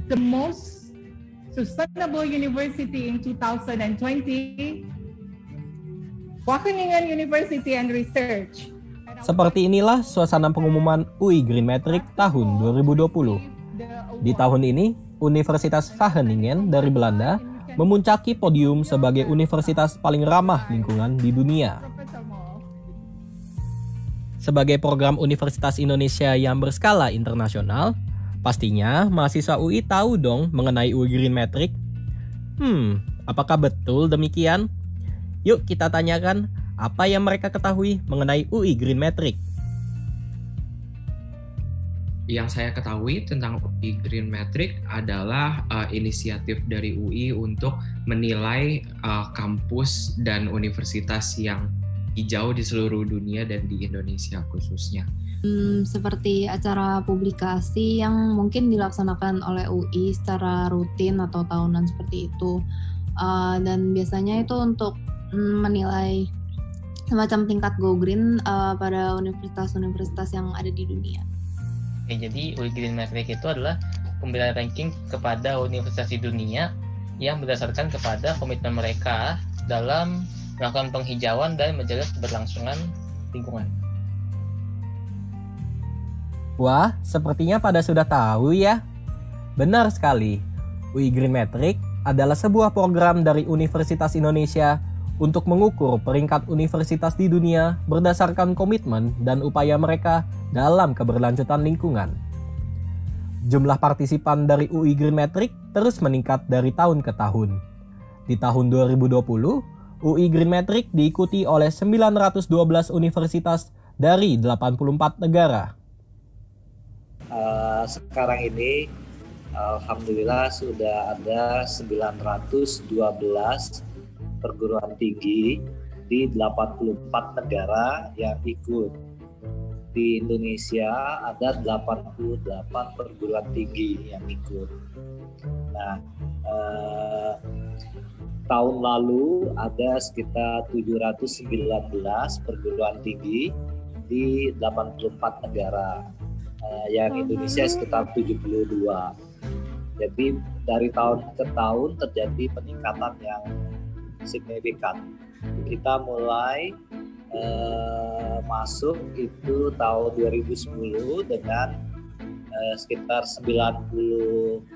the most sustainable university in 2020, Wageningen University and Research. Seperti inilah suasana pengumuman UI Green Metric tahun 2020. Di tahun ini, Universitas Wageningen dari Belanda memuncaki podium sebagai universitas paling ramah lingkungan di dunia. Sebagai program Universitas Indonesia yang berskala internasional, pastinya mahasiswa UI tahu dong mengenai UI Green Metric. Apakah betul demikian? Yuk kita tanyakan apa yang mereka ketahui mengenai UI Green Metric. Yang saya ketahui tentang UI Green Metric adalah inisiatif dari UI untuk menilai kampus dan universitas yang hijau di seluruh dunia dan di Indonesia khususnya. Seperti acara publikasi yang mungkin dilaksanakan oleh UI secara rutin atau tahunan seperti itu. Dan biasanya itu untuk menilai semacam tingkat go green pada universitas-universitas yang ada di dunia. Jadi UI Green Metric itu adalah pemberian ranking kepada universitas di dunia yang berdasarkan kepada komitmen mereka dalam melakukan penghijauan dan menjaga keberlangsungan lingkungan. Wah, sepertinya pada sudah tahu ya. Benar sekali, UI Green Metric adalah sebuah program dari Universitas Indonesia untuk mengukur peringkat universitas di dunia berdasarkan komitmen dan upaya mereka dalam keberlanjutan lingkungan. Jumlah partisipan dari UI Green Metric terus meningkat dari tahun ke tahun. Di tahun 2020, UI Green Metric diikuti oleh 912 universitas dari 84 negara. Sekarang ini alhamdulillah sudah ada 912 perguruan tinggi di 84 negara yang ikut. Di Indonesia ada 88 perguruan tinggi yang ikut. Nah, tahun lalu ada sekitar 719 perguruan tinggi di 84 negara. Yang Indonesia sekitar 72. Jadi dari tahun ke tahun terjadi peningkatan yang signifikan. Kita mulai masuk itu tahun 2010 dengan sekitar 95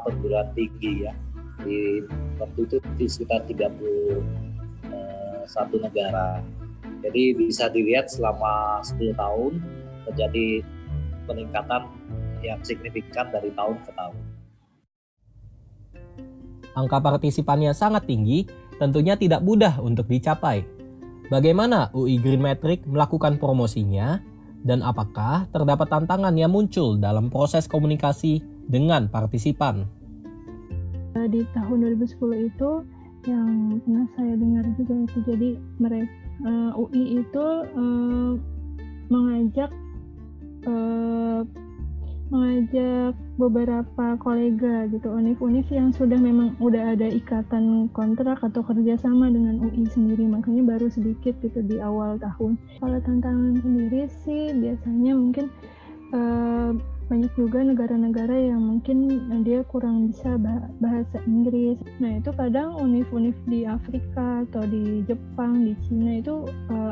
perguruan tinggi ya. Di waktu itu di sekitar 31 negara. Jadi bisa dilihat selama 10 tahun terjadi peningkatan yang signifikan dari tahun ke tahun. Angka partisipannya sangat tinggi, tentunya tidak mudah untuk dicapai. Bagaimana UI Green Metric melakukan promosinya, dan apakah terdapat tantangan yang muncul dalam proses komunikasi dengan partisipan? Di tahun 2010 itu yang pernah saya dengar juga itu, jadi mereka UI itu mengajak beberapa kolega gitu, univ-univ yang memang udah ada ikatan kontrak atau kerjasama dengan UI sendiri, makanya baru sedikit gitu di awal tahun. Kalau tantangan sendiri sih biasanya mungkin banyak juga negara-negara yang mungkin dia kurang bisa bahasa Inggris. Nah itu kadang univ-univ di Afrika atau di Jepang, di Cina itu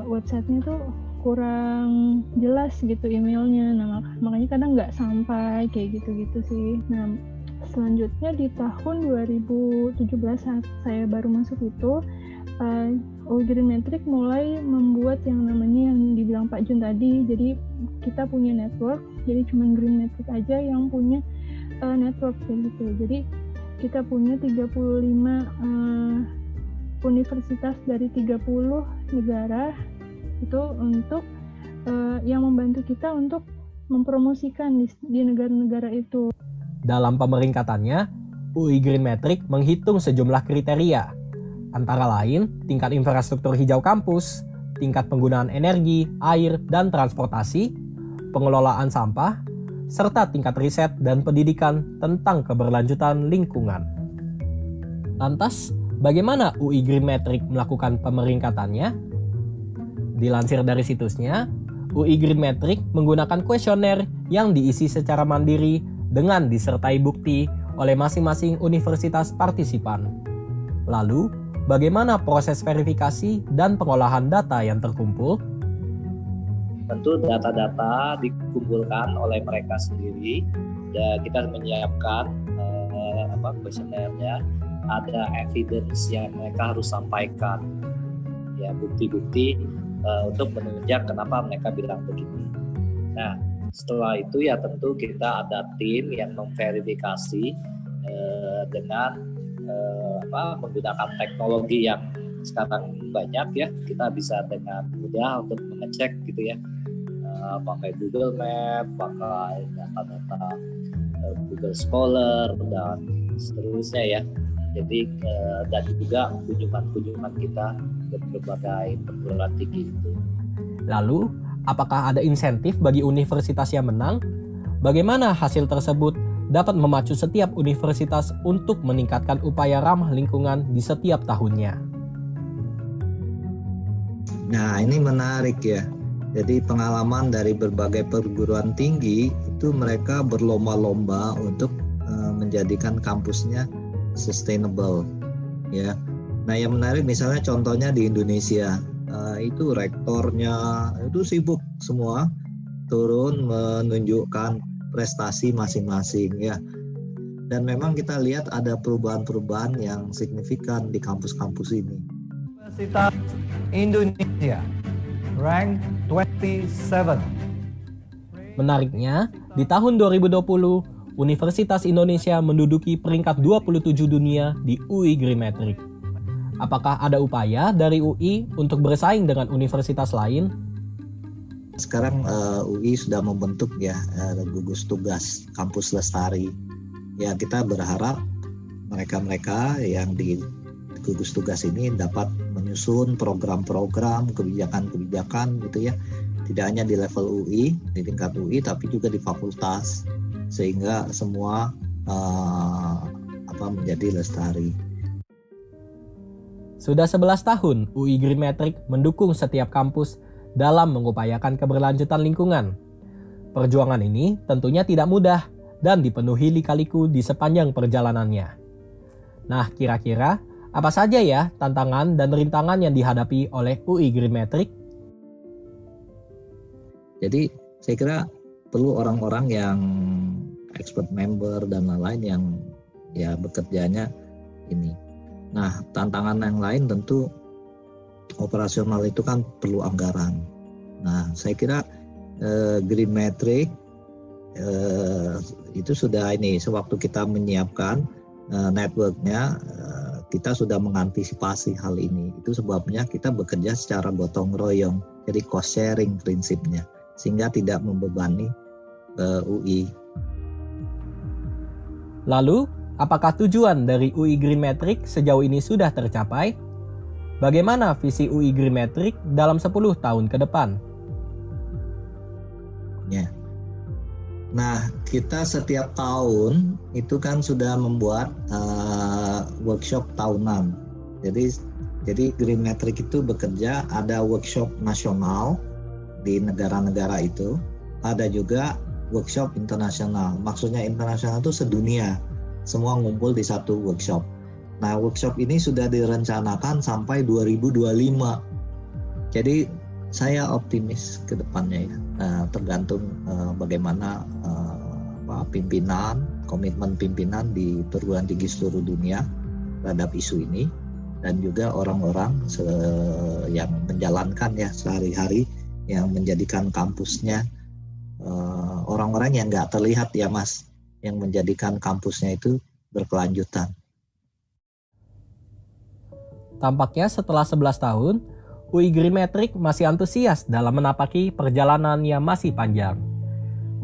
websitenya tuh kurang jelas gitu emailnya, nah makanya kadang nggak sampai kayak gitu-gitu sih. Nah selanjutnya di tahun 2017 saat saya baru masuk itu, UI Green Metric mulai membuat yang namanya yang dibilang Pak Jun tadi, jadi kita punya network, jadi cuma Green Metric aja yang punya network kayak gitu. Jadi kita punya 35 universitas dari 30 negara itu untuk yang membantu kita untuk mempromosikan di negara-negara itu. Dalam pemeringkatannya, UI Green Metric menghitung sejumlah kriteria, antara lain tingkat infrastruktur hijau kampus, tingkat penggunaan energi, air, dan transportasi, pengelolaan sampah, serta tingkat riset dan pendidikan tentang keberlanjutan lingkungan. Lantas, bagaimana UI Green Metric melakukan pemeringkatannya? Dilansir dari situsnya, UI Green Metric menggunakan kuesioner yang diisi secara mandiri dengan disertai bukti oleh masing-masing universitas partisipan. Lalu, bagaimana proses verifikasi dan pengolahan data yang terkumpul? Tentu data-data dikumpulkan oleh mereka sendiri. Ya, kita menyiapkan kuesionernya, ada evidence yang mereka harus sampaikan, ya bukti-bukti untuk menunjang kenapa mereka bilang begini. Nah, setelah itu ya tentu kita ada tim yang memverifikasi dengan menggunakan teknologi yang sekarang banyak ya, kita bisa dengan mudah untuk mengecek gitu ya, pakai Google Map, pakai data-data Google Scholar dan seterusnya ya. Jadi dan juga kunjungan kita ke berbagai perguruan tinggi itu. Lalu, apakah ada insentif bagi universitas yang menang? Bagaimana hasil tersebut dapat memacu setiap universitas untuk meningkatkan upaya ramah lingkungan di setiap tahunnya? Nah, ini menarik ya. Jadi pengalaman dari berbagai perguruan tinggi itu mereka berlomba-lomba untuk menjadikan kampusnya sustainable ya. Nah, yang menarik misalnya contohnya di Indonesia, itu rektornya itu sibuk semua turun menunjukkan prestasi masing-masing ya. Dan memang kita lihat ada perubahan-perubahan yang signifikan di kampus-kampus ini. Universitas Indonesia rank 27. Menariknya, di tahun 2020 Universitas Indonesia menduduki peringkat 27 dunia di UI Green Metric. Apakah ada upaya dari UI untuk bersaing dengan universitas lain? Sekarang UI sudah membentuk ya gugus tugas kampus lestari. Ya, kita berharap mereka-mereka yang di gugus tugas ini dapat menyusun program-program, kebijakan-kebijakan gitu ya. Tidak hanya di level UI, di tingkat UI, tapi juga di fakultas. Sehingga semua menjadi lestari. Sudah 11 tahun UI Green Metric mendukung setiap kampus dalam mengupayakan keberlanjutan lingkungan. Perjuangan ini tentunya tidak mudah dan dipenuhi lika-liku di sepanjang perjalanannya. Nah, kira-kira apa saja ya tantangan dan rintangan yang dihadapi oleh UI Green Metric? Jadi saya kira perlu orang-orang yang expert member dan lain-lain yang ya bekerjanya ini. Nah, tantangan yang lain tentu operasional itu kan perlu anggaran. Nah, saya kira Green Metric itu sudah ini sewaktu kita menyiapkan networknya kita sudah mengantisipasi hal ini. Itu sebabnya kita bekerja secara gotong royong, jadi cost sharing prinsipnya, sehingga tidak membebani UI. Lalu, apakah tujuan dari UI Green Metric sejauh ini sudah tercapai? Bagaimana visi UI Green Metric dalam 10 tahun ke depan? Ya. Nah, kita setiap tahun itu kan sudah membuat workshop tahunan. Jadi Green Metric itu bekerja, ada workshop nasional di negara-negara itu, ada juga workshop internasional. Maksudnya internasional itu sedunia, semua ngumpul di satu workshop. Nah, workshop ini sudah direncanakan sampai 2025. Jadi saya optimis ke depannya ya. Tergantung bagaimana pimpinan, komitmen pimpinan di perguruan tinggi seluruh dunia terhadap isu ini, dan juga orang-orang yang menjalankan ya sehari-hari, yang menjadikan kampusnya orang-orang yang nggak terlihat ya Mas, yang menjadikan kampusnya itu berkelanjutan. Tampaknya setelah 11 tahun, UI Green Metric masih antusias dalam menapaki perjalanan yang masih panjang.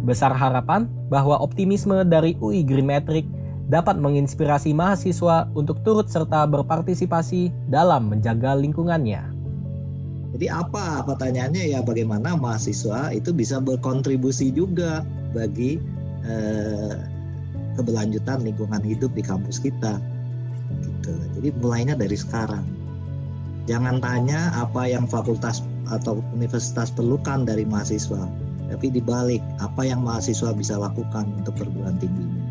Besar harapan bahwa optimisme dari UI Green Metric dapat menginspirasi mahasiswa untuk turut serta berpartisipasi dalam menjaga lingkungannya. Jadi apa pertanyaannya ya, bagaimana mahasiswa itu bisa berkontribusi juga bagi keberlanjutan lingkungan hidup di kampus kita. Gitu. Jadi mulainya dari sekarang. Jangan tanya apa yang fakultas atau universitas perlukan dari mahasiswa, tapi dibalik apa yang mahasiswa bisa lakukan untuk perguruan tingginya.